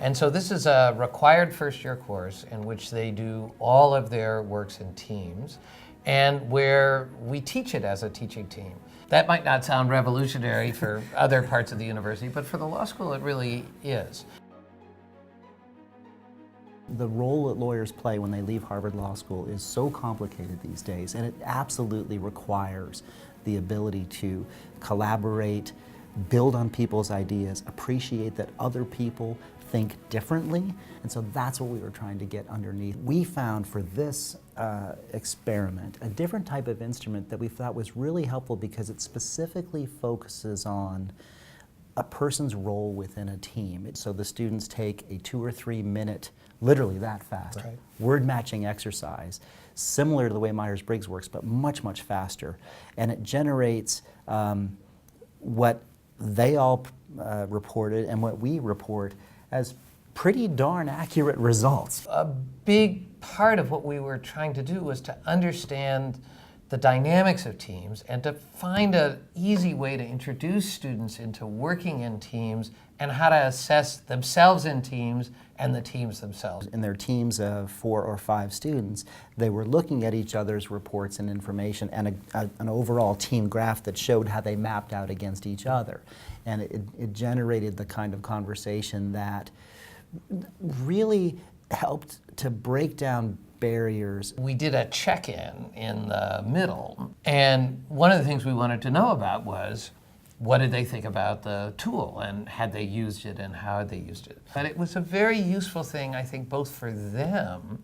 And so this is a required first-year course in which they do all of their works in teams, and where we teach it as a teaching team. That might not sound revolutionary for other parts of the university, but for the law school it really is. The role that lawyers play when they leave Harvard Law School is so complicated these days, and it absolutely requires the ability to collaborate, build on people's ideas, appreciate that other people think differently, and so that's what we were trying to get underneath. We found for this experiment a different type of instrument that we thought was really helpful because it specifically focuses on a person's role within a team. So the students take a 2 or 3 minute, literally that fast, Right. word matching exercise, similar to the way Myers-Briggs works, but much, much faster. And it generates what they all reported and what we report as pretty darn accurate results. A big part of what we were trying to do was to understand the dynamics of teams and to find an easy way to introduce students into working in teams and how to assess themselves in teams and the teams themselves. In their teams of 4 or 5 students, they were looking at each other's reports and information and an overall team graph that showed how they mapped out against each other. And it generated the kind of conversation that really helped to break down barriers. We did a check-in in the middle, and one of the things we wanted to know about was what did they think about the tool, and had they used it, and how had they used it. But it was a very useful thing, I think, both for them,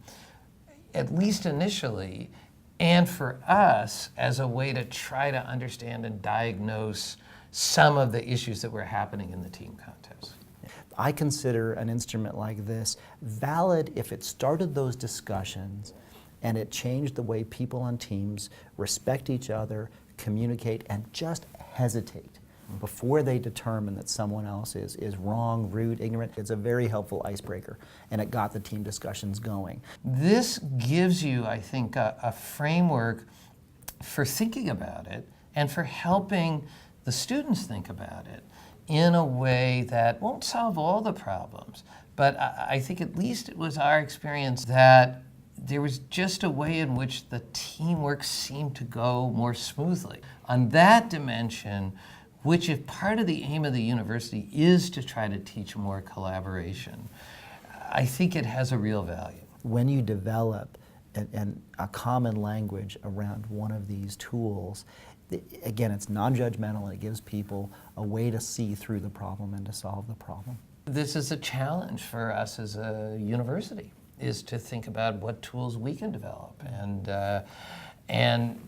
at least initially, and for us as a way to try to understand and diagnose some of the issues that were happening in the team contest. I consider an instrument like this valid if it started those discussions and it changed the way people on teams respect each other, communicate, and just hesitate before they determine that someone else is wrong, rude, ignorant. It's a very helpful icebreaker, and it got the team discussions going. This gives you, I think, a framework for thinking about it and for helping the students think about it in a way that won't solve all the problems. But I think at least it was our experience that there was just a way in which the teamwork seemed to go more smoothly. On that dimension, which if part of the aim of the university is to try to teach more collaboration, I think it has a real value. When you develop a common language around one of these tools, again, it's non-judgmental and it gives people a way to see through the problem and to solve the problem. This is a challenge for us as a university, is to think about what tools we can develop and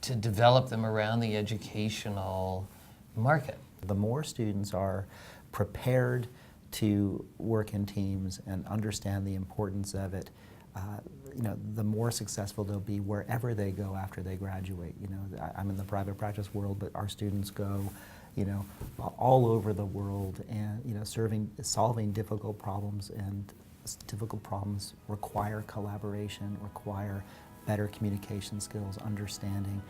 to develop them around the educational market. The more students are prepared to work in teams and understand the importance of it, the more successful they'll be wherever they go after they graduate. I'm in the private practice world, but our students go, all over the world, and solving difficult problems, and difficult problems require collaboration, require better communication skills, understanding,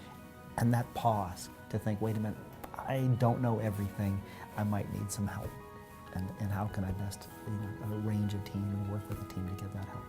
and that pause to think, wait a minute, I don't know everything, I might need some help, and how can I best arrange a team and work with a team to get that help.